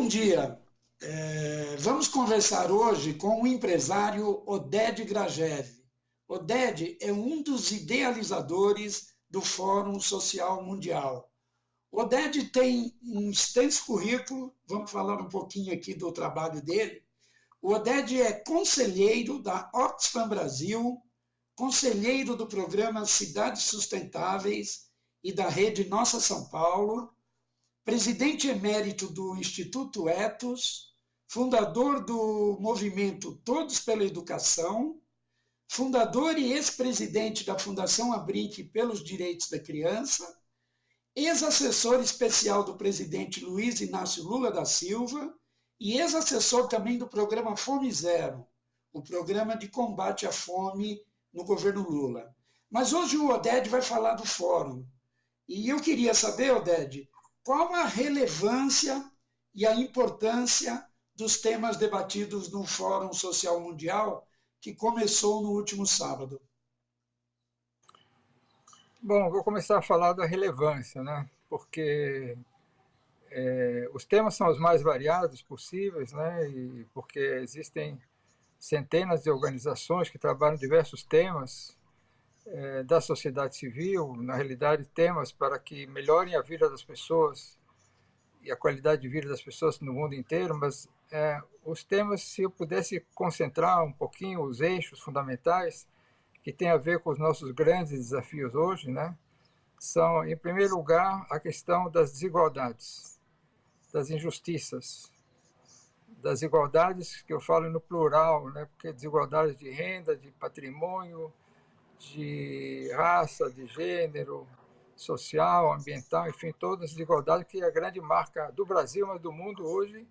dia. Vamos conversar hoje com o empresário Oded Grajew. Oded é um dos idealizadores do Fórum Social Mundial. Oded tem um extenso currículo, vamos falar um pouquinho aqui do trabalho dele. O Oded é conselheiro da Oxfam Brasil, conselheiro do programa Cidades Sustentáveis e da Rede Nossa São Paulo, presidente emérito do Instituto Ethos, fundador do movimento Todos pela Educação, fundador e ex-presidente da Fundação Abric pelos Direitos da Criança, ex-assessor especial do presidente Luiz Inácio Lula da Silva e ex-assessor também do programa Fome Zero, o programa de combate à fome no governo Lula. Mas hoje o Oded vai falar do fórum. E eu queria saber, Oded, qual a relevância e a importância dos temas debatidos no Fórum Social Mundial, que começou no último sábado? Bom, vou começar a falar da relevância, né? Porque os temas são os mais variados possíveis, né? E porque existem centenas de organizações que trabalham diversos temas da sociedade civil, na realidade temas para que melhorem a vida das pessoas e a qualidade de vida das pessoas no mundo inteiro, mas os temas, se eu pudesse concentrar um pouquinho os eixos fundamentais que tem a ver com os nossos grandes desafios hoje, né, são, em primeiro lugar, a questão das desigualdades, das injustiças, das igualdades que eu falo no plural, né, porque desigualdades de renda, de patrimônio, de raça, de gênero, social, ambiental, enfim, todas as desigualdades que é a grande marca do Brasil, mas do mundo hoje,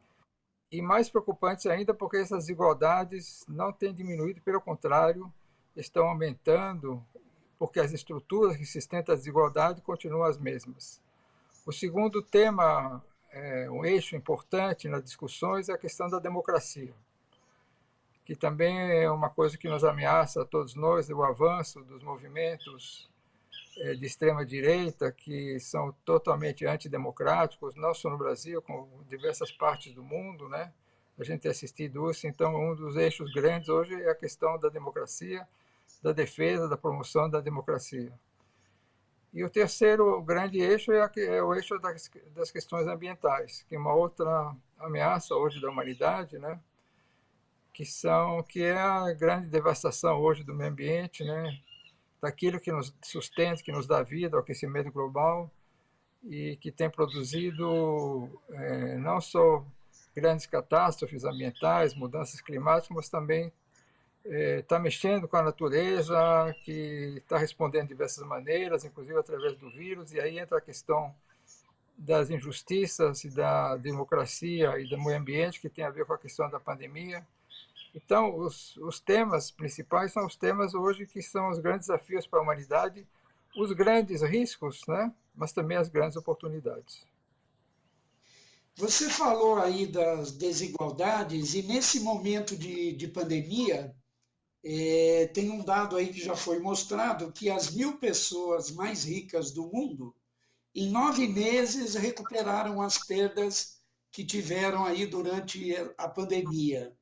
e mais preocupantes ainda porque essas desigualdades não têm diminuído, pelo contrário, estão aumentando, porque as estruturas que sustentam a desigualdade continuam as mesmas. O segundo tema, um eixo importante nas discussões, é a questão da democracia, que também é uma coisa que nos ameaça a todos nós, o avanço dos movimentos de extrema-direita, que são totalmente antidemocráticos, não só no Brasil, como em diversas partes do mundo, né? A gente tem assistido isso, então um dos eixos grandes hoje é a questão da democracia, da defesa, da promoção da democracia. E o terceiro grande eixo é o eixo das questões ambientais, que é uma outra ameaça hoje da humanidade, né? Que é a grande devastação hoje do meio ambiente, né? Daquilo que nos sustenta, que nos dá vida, o aquecimento global, e que tem produzido não só grandes catástrofes ambientais, mudanças climáticas, mas também está mexendo com a natureza, que está respondendo de diversas maneiras, inclusive através do vírus, e aí entra a questão das injustiças e da democracia e do meio ambiente, que tem a ver com a questão da pandemia. Então, os temas principais são os temas hoje que são os grandes desafios para a humanidade, os grandes riscos, né? Mas também as grandes oportunidades. Você falou aí das desigualdades, e nesse momento de pandemia, tem um dado aí que já foi mostrado, que as 1.000 pessoas mais ricas do mundo, em 9 meses, recuperaram as perdas que tiveram aí durante a pandemia.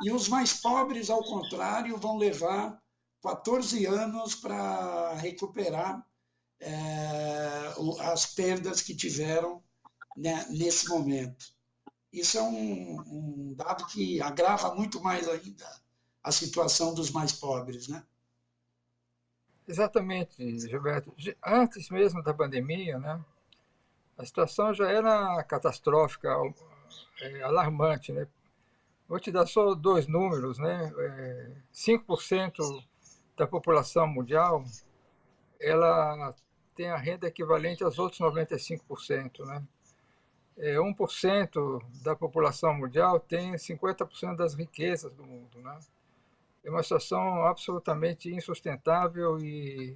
E os mais pobres, ao contrário, vão levar 14 anos para recuperar as perdas que tiveram, né, nesse momento. Isso é um dado que agrava muito mais ainda a situação dos mais pobres, né? Exatamente, Gilberto. Antes mesmo da pandemia, né, a situação já era catastrófica, alarmante, né? Vou te dar só dois números, né? 5% da população mundial, ela tem a renda equivalente aos outros 95%, né? 1% da população mundial tem 50% das riquezas do mundo, né? É uma situação absolutamente insustentável e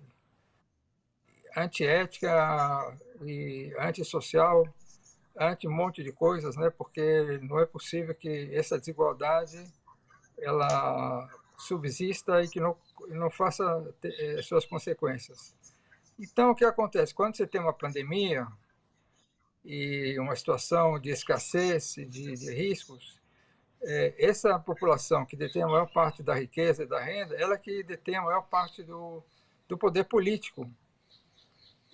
antiética e antissocial, anti um monte de coisas, né? Porque não é possível que essa desigualdade ela subsista e que não faça suas consequências. Então, o que acontece? Quando você tem uma pandemia, e uma situação de escassez, de riscos, essa população que detém a maior parte da riqueza e da renda, ela que detém a maior parte do poder político.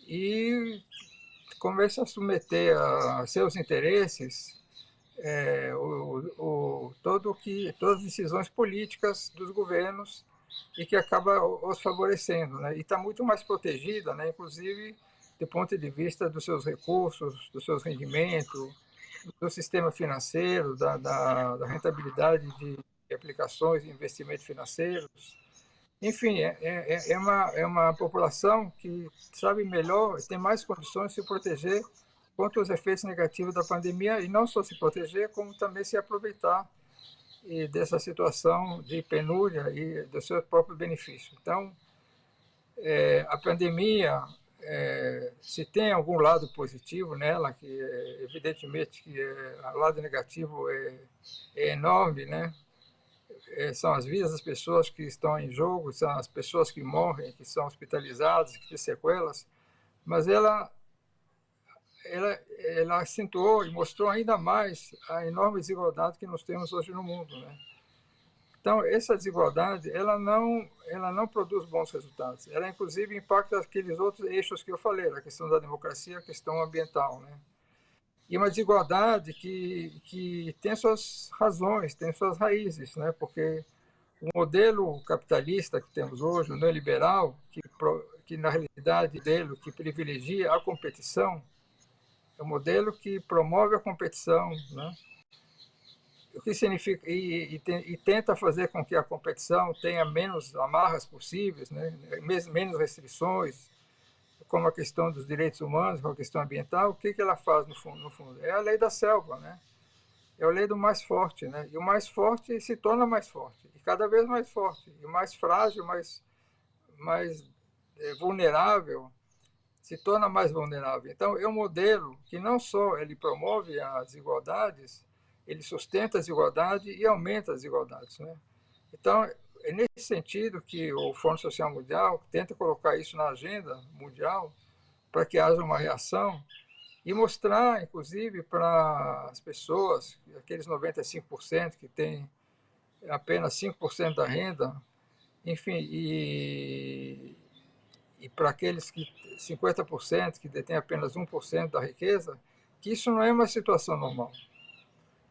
E começa a submeter a seus interesses todas as decisões políticas dos governos e que acaba os favorecendo, né? E está muito mais protegida, né? Inclusive do ponto de vista dos seus recursos, dos seus rendimentos, do sistema financeiro, da rentabilidade de aplicações e investimentos financeiros. Enfim, é uma população que sabe melhor, tem mais condições de se proteger contra os efeitos negativos da pandemia e não só se proteger, como também se aproveitar dessa situação de penúria e do seu próprio benefício. Então, a pandemia, se tem algum lado positivo nela, que evidentemente que o lado negativo é enorme, né? São as vidas das pessoas que estão em jogo, são as pessoas que morrem, que são hospitalizadas, que têm sequelas, mas ela acentuou e mostrou ainda mais a enorme desigualdade que nós temos hoje no mundo, né? Então, essa desigualdade, ela não produz bons resultados. Ela, inclusive, impacta aqueles outros eixos que eu falei, a questão da democracia, a questão ambiental, né? E uma desigualdade que tem suas razões, tem suas raízes, né? Porque o modelo capitalista que temos hoje, o neoliberal, que na realidade dele que privilegia a competição, é um modelo que promove a competição, né? O que significa e tenta fazer com que a competição tenha menos amarras possíveis, né? Menos restrições, como a questão dos direitos humanos, como a questão ambiental. O que ela faz no fundo? É a lei da selva, né? É a lei do mais forte, né? E o mais forte se torna mais forte, e cada vez mais forte, e o mais frágil, mais vulnerável, se torna mais vulnerável. Então, é um modelo que não só ele promove as desigualdades, ele sustenta as desigualdades e aumenta as desigualdades, né? Então, é nesse sentido que o Fórum Social Mundial tenta colocar isso na agenda mundial para que haja uma reação e mostrar, inclusive, para as pessoas, aqueles 95% que têm apenas 5% da renda, enfim, e para aqueles que 50% que detêm apenas 1% da riqueza, que isso não é uma situação normal,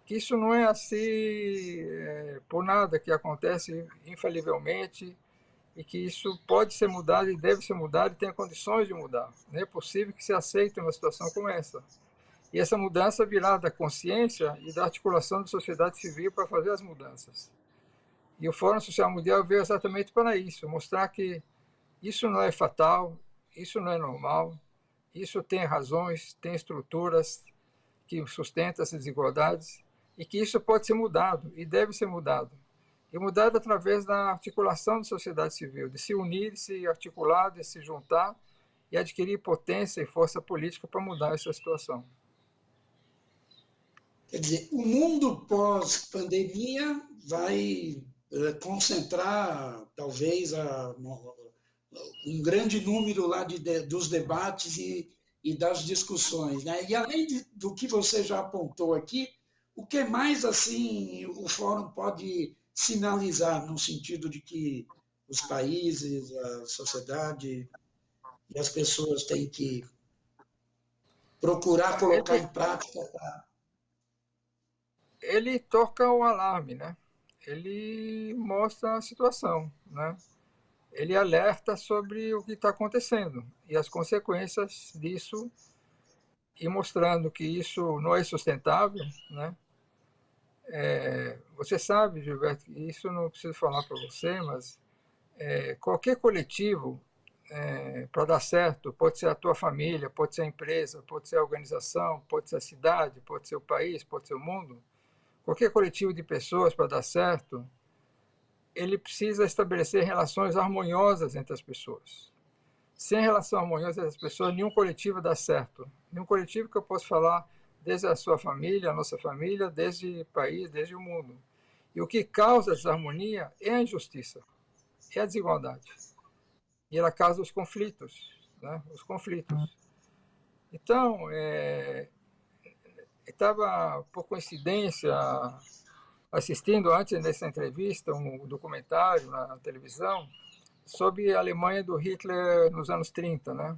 que isso não é assim por nada, que acontece infalivelmente e que isso pode ser mudado e deve ser mudado e tem condições de mudar. Não é possível que se aceite uma situação como essa. E essa mudança virá da consciência e da articulação da sociedade civil para fazer as mudanças. E o Fórum Social Mundial veio exatamente para isso, mostrar que isso não é fatal, isso não é normal, isso tem razões, tem estruturas que sustentam essas desigualdades e que isso pode ser mudado e deve ser mudado. E mudado através da articulação da sociedade civil, de se unir, de se articular, de se juntar e adquirir potência e força política para mudar essa situação. Quer dizer, o mundo pós-pandemia vai concentrar, talvez, um grande número lá dos debates e das discussões, né? E além do que você já apontou aqui, o que mais assim o fórum pode sinalizar no sentido de que os países, a sociedade e as pessoas têm que procurar colocar Ele, em prática? ele toca o alarme, né? Ele mostra a situação, né? Ele alerta sobre o que está acontecendo e as consequências disso e mostrando que isso não é sustentável, né? Você sabe, Gilberto, isso eu não preciso falar para você, mas qualquer coletivo para dar certo, pode ser a tua família, pode ser a empresa, pode ser a organização, pode ser a cidade, pode ser o país, pode ser o mundo. Qualquer coletivo de pessoas para dar certo, ele precisa estabelecer relações harmoniosas entre as pessoas. Sem relação harmoniosa entre as pessoas, nenhum coletivo dá certo. Nenhum coletivo que eu possa falar desde a sua família, a nossa família, desde o país, desde o mundo. E o que causa desarmonia é a injustiça, é a desigualdade. E ela causa os conflitos, né? Os conflitos. Então, estava, por coincidência, assistindo antes dessa entrevista um documentário na televisão sobre a Alemanha do Hitler nos anos 30, né?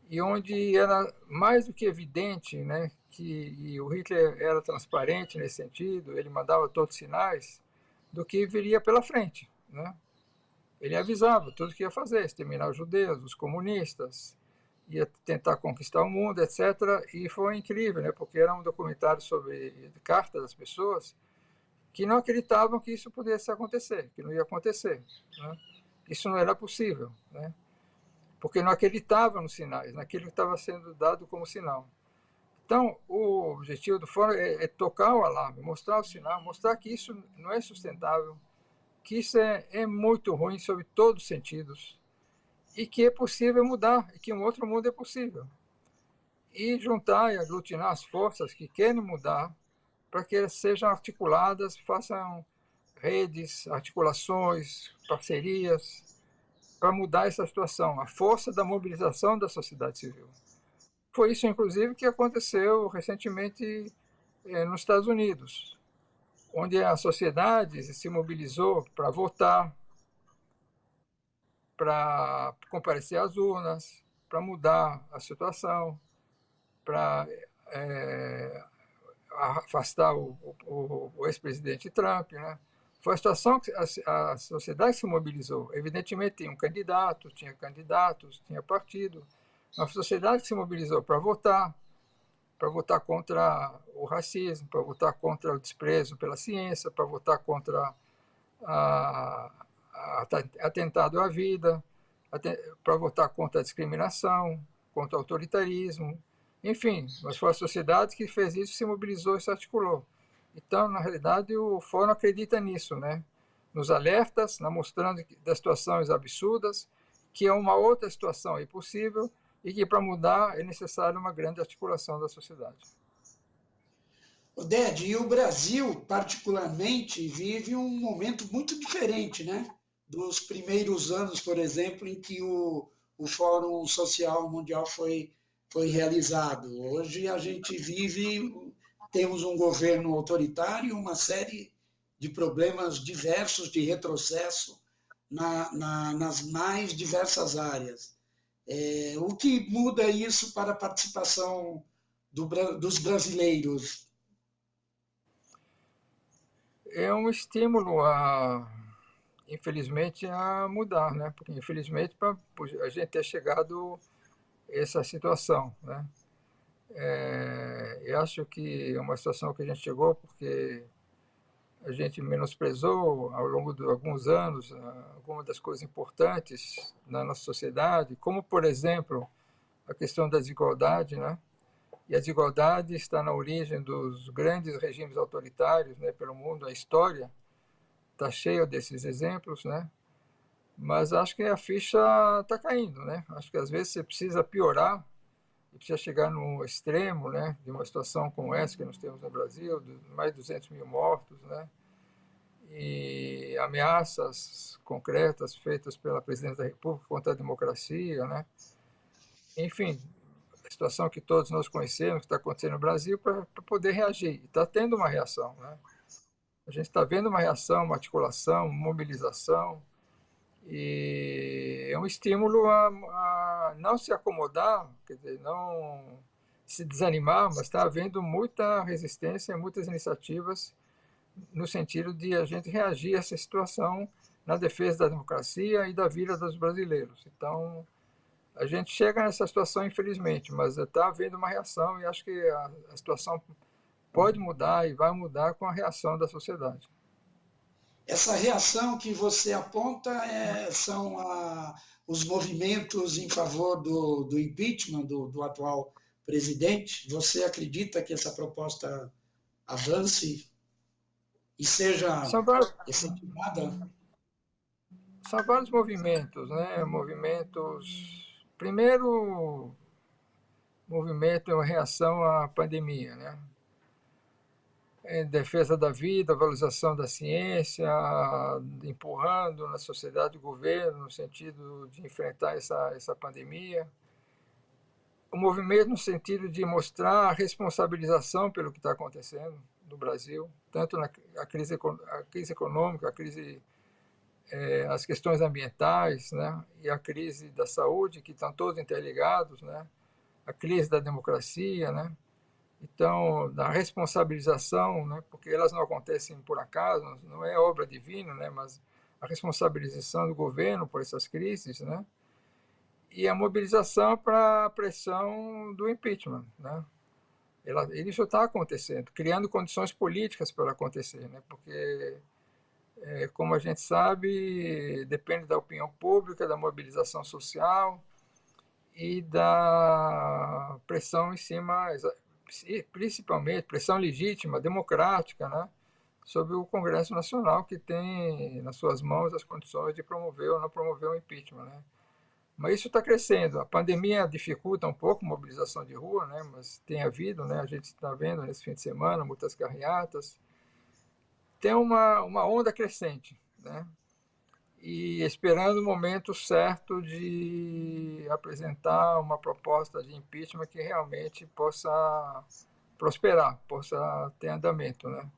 E onde era mais do que evidente, né, que o Hitler era transparente nesse sentido, ele mandava todos os sinais do que viria pela frente, né? Ele avisava tudo o que ia fazer, exterminar os judeus, os comunistas, ia tentar conquistar o mundo, etc. E foi incrível, né? Porque era um documentário sobre cartas das pessoas que não acreditavam que isso pudesse acontecer, que não ia acontecer, né? Isso não era possível, né? Porque não acreditavam nos sinais, naquilo que estava sendo dado como sinal. Então, o objetivo do fórum é tocar o alarme, mostrar o sinal, mostrar que isso não é sustentável, que isso é muito ruim sob todos os sentidos e que é possível mudar, e que um outro mundo é possível. E juntar e aglutinar as forças que querem mudar para que elas sejam articuladas, façam redes, articulações, parcerias, para mudar essa situação, a força da mobilização da sociedade civil. Foi isso, inclusive, que aconteceu recentemente nos Estados Unidos, onde a sociedade se mobilizou para votar, para comparecer às urnas, para mudar a situação, para afastar o ex-presidente Trump, né? Foi a situação que a sociedade se mobilizou. Evidentemente, tinha candidatos, tinha partido, uma sociedade que se mobilizou para votar contra o racismo, para votar contra o desprezo pela ciência, para votar contra a, atentado à vida, para votar contra a discriminação, contra o autoritarismo, enfim, mas foi a sociedade que fez isso, se mobilizou e se articulou. Então, na realidade, o Fórum acredita nisso, né? Nos alertas, na mostrando das situações absurdas, que é uma outra situação impossível e que para mudar é necessário uma grande articulação da sociedade. Oded, e o Brasil, particularmente, vive um momento muito diferente, né? Dos primeiros anos, por exemplo, em que o Fórum Social Mundial foi realizado. Hoje a gente vive, temos um governo autoritário, uma série de problemas diversos de retrocesso nas mais diversas áreas. O que muda isso para a participação dos brasileiros? É um estímulo infelizmente, a mudar, né? Porque, infelizmente, para a gente ter chegado a essa situação, né? Eu acho que é uma situação que a gente chegou porque a gente menosprezou ao longo de alguns anos algumas das coisas importantes na nossa sociedade, como, por exemplo, a questão da desigualdade, né? E a desigualdade está na origem dos grandes regimes autoritários, né, pelo mundo. A história está cheia desses exemplos, né? Mas acho que a ficha está caindo, né? Acho que às vezes você precisa piorar e precisa chegar no extremo, né, de uma situação como essa que nós temos no Brasil, de mais de 200 mil mortos, né? E ameaças concretas feitas pela presidente da República contra a democracia, né? Enfim, a situação que todos nós conhecemos, que está acontecendo no Brasil, para poder reagir. E está tendo uma reação, né? A gente está vendo uma reação, uma articulação, uma mobilização, e é um estímulo a não se acomodar, quer dizer, não se desanimar, mas está havendo muita resistência, muitas iniciativas no sentido de a gente reagir a essa situação na defesa da democracia e da vida dos brasileiros. Então, a gente chega nessa situação, infelizmente, mas está havendo uma reação e acho que a situação pode mudar e vai mudar com a reação da sociedade. Essa reação que você aponta são os movimentos em favor do impeachment do atual presidente. Você acredita que essa proposta avance e seja São vários, efetivada? são vários movimentos, né? Movimentos. Primeiro, movimento é uma reação à pandemia, né? Em defesa da vida, valorização da ciência, empurrando na sociedade o governo no sentido de enfrentar essa pandemia. o movimento no sentido de mostrar a responsabilização pelo que está acontecendo no Brasil, tanto na a crise econômica, a crise, as questões ambientais, né, e a crise da saúde, que estão todos interligados, né, a crise da democracia, né. Então, da responsabilização, né, porque elas não acontecem por acaso, não é obra divina, né, mas a responsabilização do governo por essas crises, né, e a mobilização para a pressão do impeachment, né. Isso está acontecendo, criando condições políticas para acontecer, né, porque, como a gente sabe, depende da opinião pública, da mobilização social e da pressão em cima, principalmente pressão legítima, democrática, né, sobre o Congresso Nacional, que tem nas suas mãos as condições de promover ou não promover o impeachment, né. Mas isso está crescendo. A pandemia dificulta um pouco a mobilização de rua, né, mas tem havido, né, a gente está vendo nesse fim de semana muitas carreatas. Tem uma onda crescente, né, e esperando o momento certo de apresentar uma proposta de impeachment que realmente possa prosperar, possa ter andamento, né?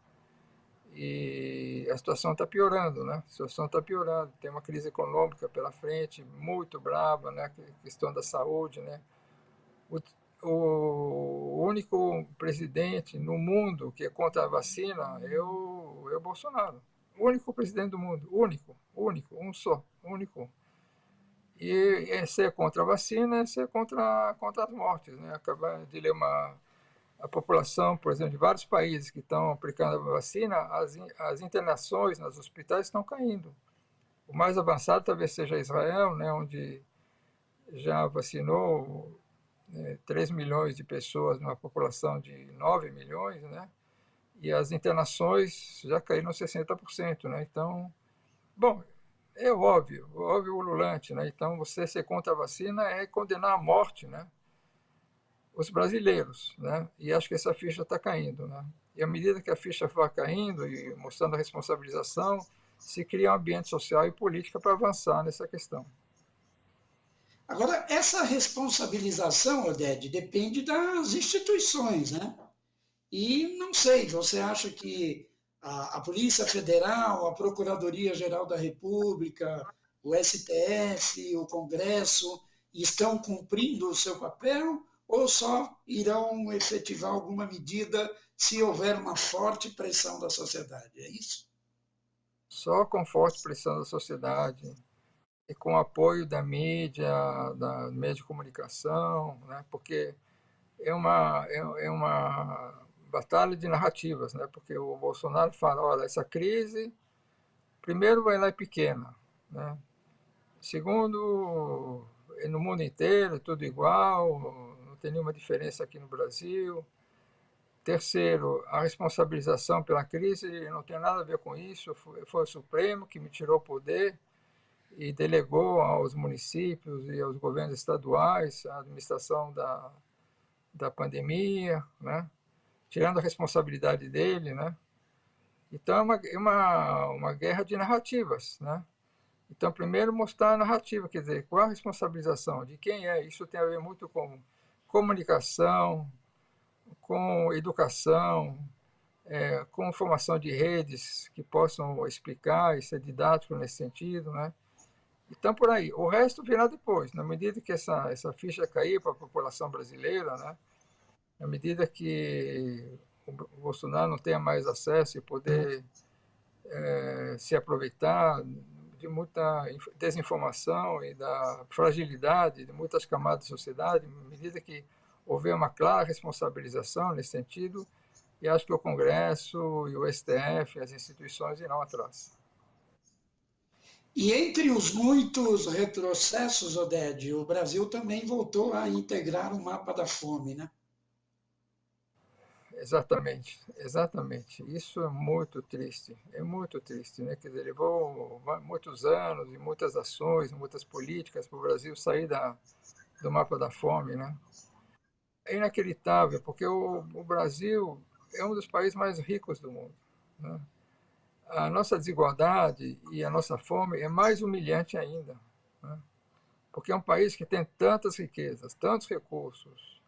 E a situação está piorando, né? A situação está piorando. Tem uma crise econômica pela frente, muito brava, né? A questão da saúde, né? O, o único presidente no mundo que é contra a vacina é o Bolsonaro. O único presidente do mundo, único, um só, único. E ser contra a vacina é ser contra as mortes, né? Acabar de ler a população, por exemplo, de vários países que estão aplicando a vacina, as internações nos hospitais estão caindo. O mais avançado talvez seja Israel, né, onde já vacinou 3 milhões de pessoas numa população de 9 milhões, né, e as internações já caíram 60%. Né, então, bom, é óbvio, óbvio ululante. Né, então, você ser contra a vacina é condenar à morte, né, os brasileiros, né? E acho que essa ficha está caindo, né? E à medida que a ficha vai caindo e mostrando a responsabilização, se cria um ambiente social e política para avançar nessa questão. Agora, essa responsabilização, Oded, depende das instituições, né? E não sei, você acha que a Polícia Federal, a Procuradoria-Geral da República, o STF, o Congresso estão cumprindo o seu papel ou só irão efetivar alguma medida se houver uma forte pressão da sociedade? É isso? Só com forte pressão da sociedade e com apoio da mídia, da meio de comunicação, né? Porque é uma batalha de narrativas, né? Porque o Bolsonaro fala, olha, essa crise, primeiro, ela é pequena, né? Segundo, no mundo inteiro, é tudo igual, não tem nenhuma diferença aqui no Brasil. Terceiro, a responsabilização pela crise não tem nada a ver com isso, foi o Supremo que me tirou o poder e delegou aos municípios e aos governos estaduais a administração da pandemia, né? Tirando a responsabilidade dele, né? Então uma guerra de narrativas, né? Então, primeiro mostrar a narrativa, quer dizer, qual a responsabilização, de quem é. Isso tem a ver muito com comunicação, com educação, com formação de redes que possam explicar e ser didático nesse sentido, né? Então, por aí. O resto virá depois, na medida que essa ficha cair para a população brasileira, né? Na medida que o Bolsonaro não tenha mais acesso e poder se aproveitar de muita desinformação e da fragilidade de muitas camadas da sociedade, à medida que houver uma clara responsabilização nesse sentido, e acho que o Congresso e o STF, as instituições irão atrás. E entre os muitos retrocessos, Oded, o Brasil também voltou a integrar o mapa da fome, né? Exatamente, exatamente. Isso é muito triste, né? Quer dizer, levou muitos anos e muitas ações, muitas políticas para o Brasil sair do mapa da fome, né? É inacreditável, porque o Brasil é um dos países mais ricos do mundo, né? A nossa desigualdade e a nossa fome é mais humilhante ainda, né? porque é um país que tem tantas riquezas, tantos recursos,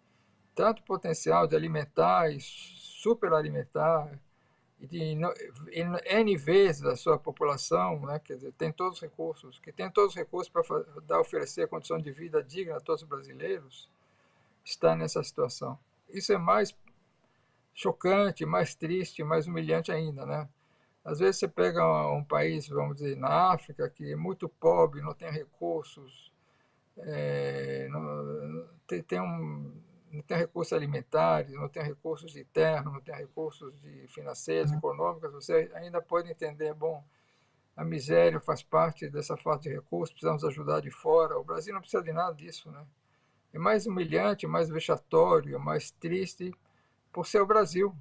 tanto potencial de alimentar e superalimentar, e de N vezes a sua população, né? Quer dizer, tem todos os recursos, que tem todos os recursos para oferecer condição de vida digna a todos os brasileiros, está nessa situação. Isso é mais chocante, mais triste, mais humilhante ainda, né? Às vezes você pega um país, vamos dizer, na África, que é muito pobre, não tem recursos, não, não tem recursos alimentares, não tem recursos de terra, não tem recursos de financeiros, econômicos, você ainda pode entender, bom, a miséria faz parte dessa falta de recursos, precisamos ajudar de fora. O Brasil não precisa de nada disso, né? É mais humilhante, mais vexatório, mais triste por ser o Brasil.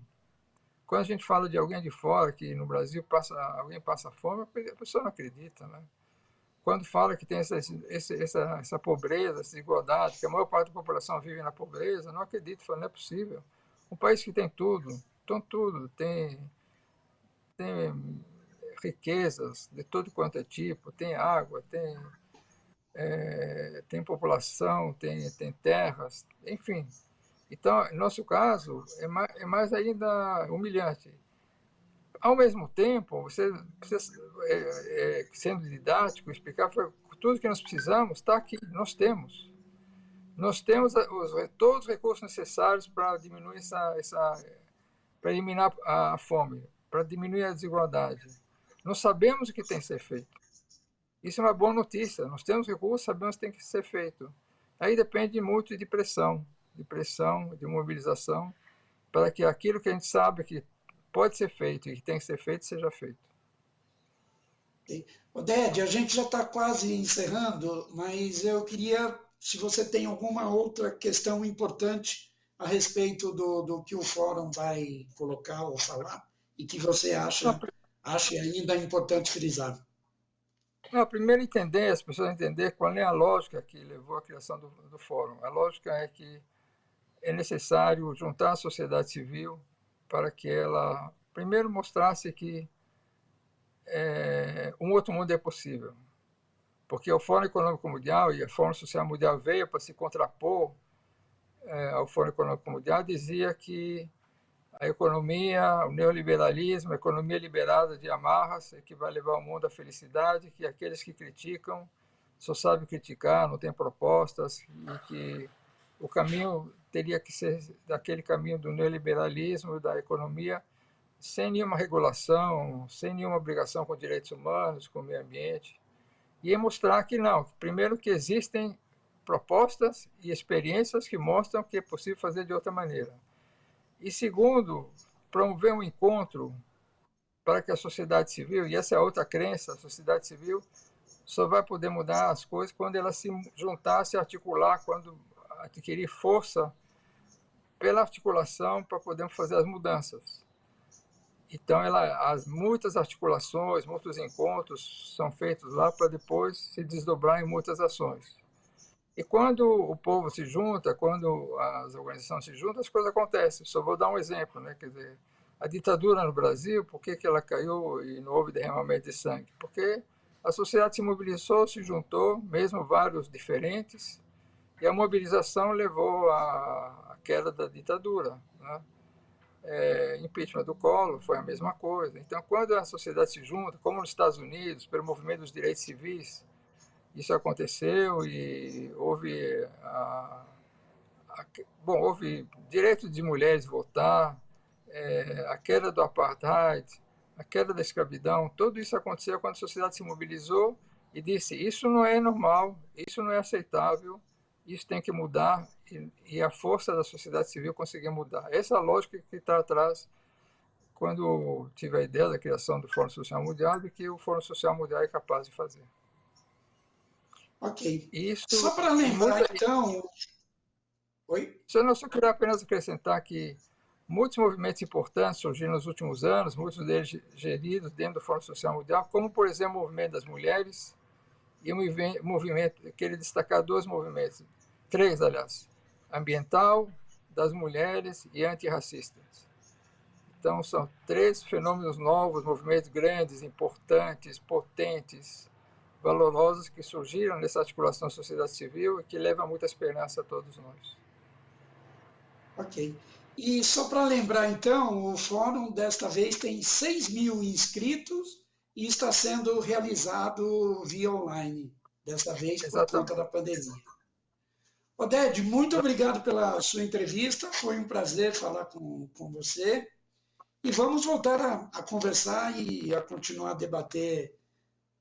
Quando a gente fala de alguém de fora que no Brasil alguém passa fome, a pessoa não acredita, né? Quando fala que tem essa pobreza, essa desigualdade, que a maior parte da população vive na pobreza, não acredito, falo, não é possível. Um país que tudo, tem riquezas de todo quanto é tipo, tem água, tem população, tem terras, enfim. Então, no nosso caso, é mais ainda humilhante. Ao mesmo tempo, você precisa, sendo didático, explicar tudo que nós precisamos está aqui, nós temos. Nós temos todos os recursos necessários para diminuir para eliminar a fome, para diminuir a desigualdade. Nós sabemos o que tem que ser feito. Isso é uma boa notícia. Nós temos recursos, sabemos o que tem que ser feito. Aí depende muito de pressão, de mobilização, para que aquilo que a gente sabe que pode ser feito e que tem que ser feito, seja feito. Oded, a gente já está quase encerrando, mas eu queria, se você tem alguma outra questão importante a respeito do que o fórum vai colocar ou falar, e que você acha ainda importante frisar. Não, primeiro as pessoas entender qual é a lógica que levou à criação do fórum. A lógica é que é necessário juntar a sociedade civil para que ela, primeiro, mostrasse que um outro mundo é possível. Porque o Fórum Econômico Mundial e o Fórum Social Mundial veio para se contrapor ao Fórum Econômico Mundial, dizia que a economia, o neoliberalismo, a economia liberada de amarras, é que vai levar o mundo à felicidade, que aqueles que criticam só sabem criticar, não têm propostas, e que o caminho teria que ser daquele caminho do neoliberalismo, da economia, sem nenhuma regulação, sem nenhuma obrigação com direitos humanos, com o meio ambiente, e mostrar que não, primeiro que existem propostas e experiências que mostram que é possível fazer de outra maneira. E segundo, promover um encontro para que a sociedade civil, e essa é outra crença, a sociedade civil só vai poder mudar as coisas quando ela se juntar, se articular, quando adquirir força pela articulação para podermos fazer as mudanças. Então, muitas articulações, muitos encontros são feitos lá para depois se desdobrar em muitas ações. E quando o povo se junta, quando as organizações se juntam, as coisas acontecem. Só vou dar um exemplo, né? Quer dizer, a ditadura no Brasil, por que ela caiu e não houve derramamento de sangue? Porque a sociedade se mobilizou, se juntou, mesmo vários diferentes, e a mobilização levou à queda da ditadura, né? Impeachment do Collor foi a mesma coisa. Então, quando a sociedade se junta, como nos Estados Unidos, pelo movimento dos direitos civis, isso aconteceu e houve direito de mulheres votar, a queda do apartheid, a queda da escravidão, tudo isso aconteceu quando a sociedade se mobilizou e disse: isso não é normal, isso não é aceitável, isso tem que mudar, e a força da sociedade civil conseguiu mudar. Essa é a lógica que está atrás quando tive a ideia da criação do Fórum Social Mundial e que o Fórum Social Mundial é capaz de fazer. Ok. Isso, só para lembrar, então... Oi? Eu só queria apenas acrescentar que muitos movimentos importantes surgiram nos últimos anos, muitos deles geridos dentro do Fórum Social Mundial, como, por exemplo, o movimento das mulheres e o movimento, queria destacar dois movimentos, três, aliás, ambiental, das mulheres e antirracistas. Então, são três fenômenos novos, movimentos grandes, importantes, potentes, valorosos que surgiram nessa articulação sociedade civil e que levam muita esperança a todos nós. Ok. E só para lembrar, então, o fórum desta vez tem 6.000 inscritos e está sendo realizado via online, desta vez por conta da pandemia. Oded, muito obrigado pela sua entrevista, foi um prazer falar com você. E vamos voltar a conversar e a continuar a debater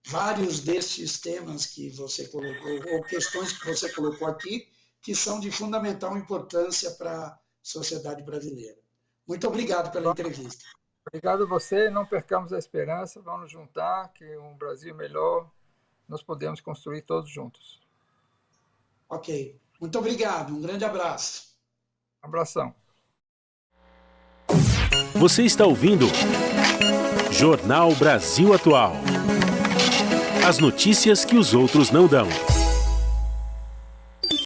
vários destes temas que você colocou, ou questões que você colocou aqui, que são de fundamental importância para a sociedade brasileira. Muito obrigado pela entrevista. Obrigado a você, não percamos a esperança, vamos nos juntar, que um Brasil melhor nós podemos construir todos juntos. Ok, muito obrigado, um grande abraço. Abração. Você está ouvindo Jornal Brasil Atual. As notícias que os outros não dão.